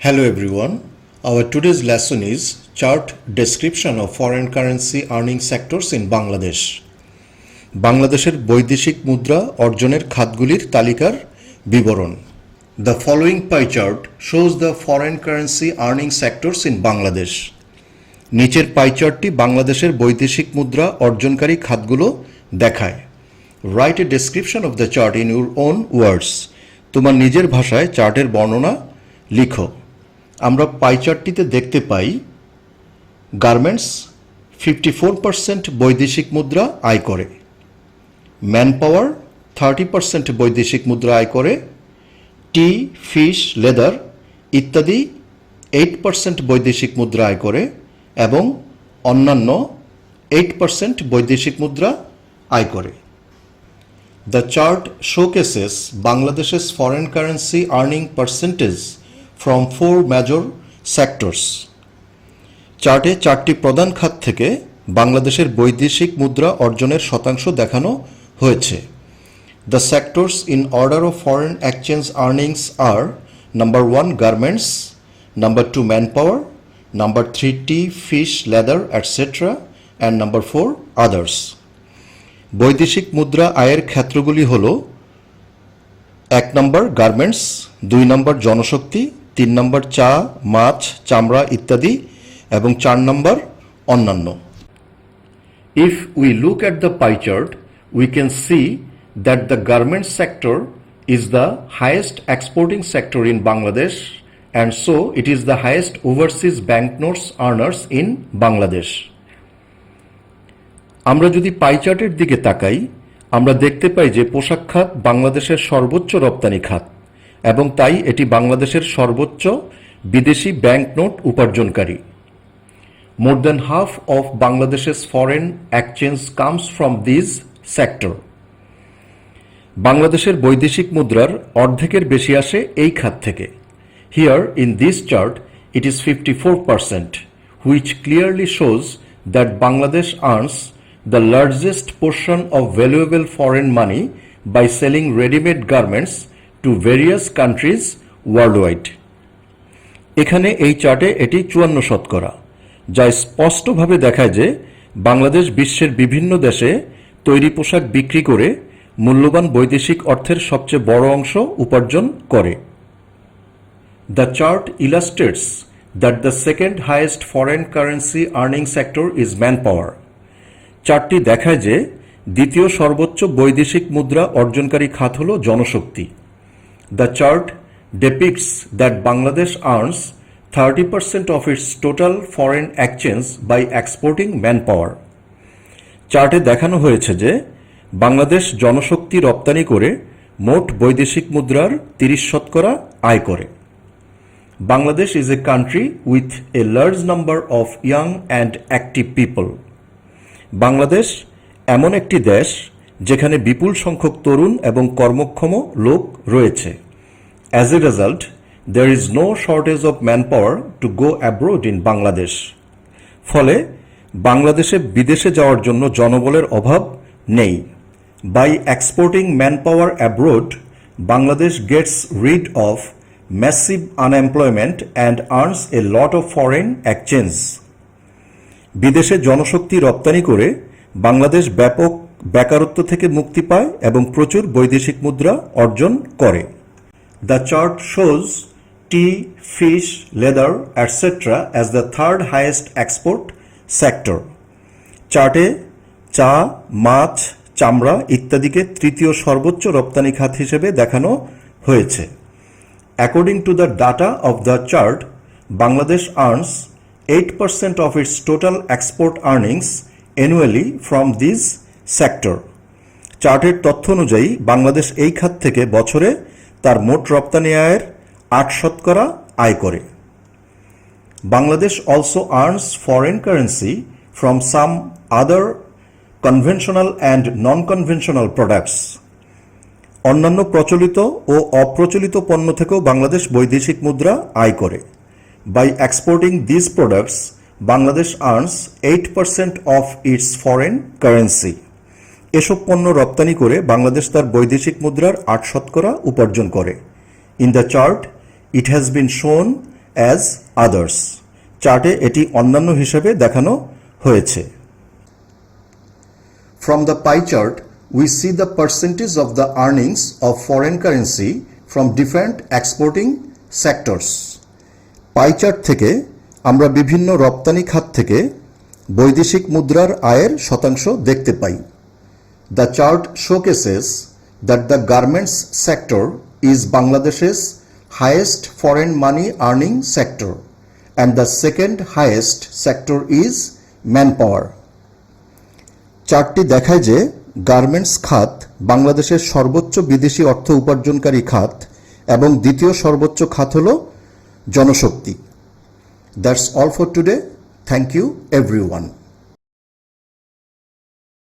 Hello everyone. Our today's lesson is chart description of foreign currency earning sectors in Bangladesh. বাংলাদেশের বৈদেশিক মুদ্রা অর্জনের খাতগুলির তালিকার বিবরণ। The following pie chart shows the foreign currency earning sectors in Bangladesh. নিচের পাই চার্টটি বাংলাদেশের বৈদেশিক মুদ্রা অর্জনকারী খাতগুলো দেখায়। Write a description of the chart in your own words. তোমার নিজের ভাষায় চার্টের বর্ণনা লিখো। আমরা পাই চার্টটিতে দেখতে পাই গার্মেন্টস 54% বৈদেশিক মুদ্রা আয় করে, ম্যান পাওয়ার 30% বৈদেশিক মুদ্রা আয় করে, টি, ফিশ, লেদার ইত্যাদি 8% বৈদেশিক মুদ্রা আয় করে এবং অন্যান্য 8% বৈদেশিক মুদ্রা আয় করে। The chart showcases Bangladesh's foreign currency earning percentage from four major sectors. চার্টে চারটি প্রধান খাত থেকে বাংলাদেশের বৈদেশিক মুদ্রা অর্জনের শতাংশ দেখানো হয়েছে। The sectors in order of foreign exchange earnings are number 1 garments, number 2 manpower, number 3 tea, fish, leather, etc. and number 4 others. বৈদেশিক মুদ্রা আয়ের ক্ষেত্রগুলি হল 1 নম্বর গার্মেন্টস, 2 নম্বর জনশক্তি, 3 নম্বর চা, মাছ, চামড়া ইত্যাদি এবং 4 নম্বর অন্যান্য। If we look at the pie chart, we can see that the garment sector is the highest exporting sector in Bangladesh and so it is the highest overseas banknotes earners in Bangladesh. আমরা যদি পাই চার্টের দিকে তাকাই, আমরা দেখতে পাই যে পোশাক খাত বাংলাদেশের সর্বোচ্চ রপ্তানি খাত এবং তাই এটি বাংলাদেশের সর্বোচ্চ বিদেশি ব্যাংক নোট উপার্জনকারী। More than half of Bangladesh's foreign exchange comes from this sector. বাংলাদেশের বৈদেশিক মুদ্রার অর্ধেকের বেশি আসে এই খাত থেকে। Here in this chart it is 54%, which clearly shows that Bangladesh earns the largest portion of valuable foreign money by selling ready-made garments to various countries worldwide. এখানে এই চার্টে এটি 54%, যা স্পষ্টভাবে দেখায় যে বাংলাদেশ বিশ্বের বিভিন্ন দেশে তৈরি পোশাক বিক্রি করে মূল্যবান বৈদেশিক অর্থের সবচেয়ে বড় অংশ উপার্জন করে। The chart illustrates that the second highest foreign currency earning sector is manpower. চার্টটি দেখায় যে দ্বিতীয় সর্বোচ্চ বৈদেশিক মুদ্রা অর্জনকারী খাত হল জনশক্তি। The chart depicts that Bangladesh earns 30% of its total foreign exchange by exporting manpower. চার্টে দেখানো হয়েছে যে বাংলাদেশ জনশক্তি রপ্তানি করে মোট বৈদেশিক মুদ্রার 30% আয় করে। Bangladesh is a country with a large number of young and active people. Bangladesh এমন একটি দেশ যেখানে বিপুল সংখ্যক তরুণ এবং কর্মক্ষম লোক রয়েছে। As a result, there is no shortage of manpower to go abroad in Bangladesh. ফলে বাংলাদেশে বিদেশে যাওয়ার জন্য জনবলের অভাব নেই। By exporting manpower abroad, Bangladesh gets rid of massive unemployment and earns a lot of foreign exchange. বিদেশে জনশক্তি রপ্তানি করে বাংলাদেশ ব্যাপক বেকারত্ব থেকে মুক্তি পায় এবং প্রচুর বৈদেশিক মুদ্রা অর্জন করে। The chart shows tea, fish, leather, etc. as the third highest export sector. চার্টে চা, মাছ, চামড়া ইত্যাদিকে তৃতীয় সর্বোচ্চ রপ্তানি খাত হিসেবে দেখানো হয়েছে। According to the data of the chart, Bangladesh earns 8% of its total export earnings annually from this sector. চার্টের তথ্য অনুযায়ী বাংলাদেশ এই খাত থেকে বছরে তার মোট রপ্তানি আয়ের 8% আয় করে। Bangladesh also earns foreign currency from some other conventional and non-conventional products. অন্যান্য প্রচলিত ও অপ্রচলিত পণ্য থেকেও বাংলাদেশ বৈদেশিক মুদ্রা আয় করে। By exporting these products, Bangladesh earns 8% of its foreign currency. এসব পণ্য রপ্তানি করে বাংলাদেশ তার বৈদেশিক মুদ্রার 8% উপার্জন করে। In the chart, it has been shown as others. চার্টে এটি অন্যান্য হিসেবে দেখানো হয়েছে। From the pie chart, we see the percentage of the earnings of foreign currency from different exporting sectors. Pie chart থেকে আমরা বিভিন্ন রপ্তানি খাত থেকে বৈদেশিক মুদ্রার আয়ের শতাংশ দেখতে পাই। The chart showcases that the garments sector is Bangladesh's highest foreign money earning sector and the second highest sector is manpower. চার্টটি দেখায় যে গার্মেন্টস খাত বাংলাদেশের সর্বোচ্চ বিদেশি অর্থ উপার্জনকারী খাত এবং দ্বিতীয় সর্বোচ্চ খাত হল জনশক্তি। That's all for today. Thank you everyone.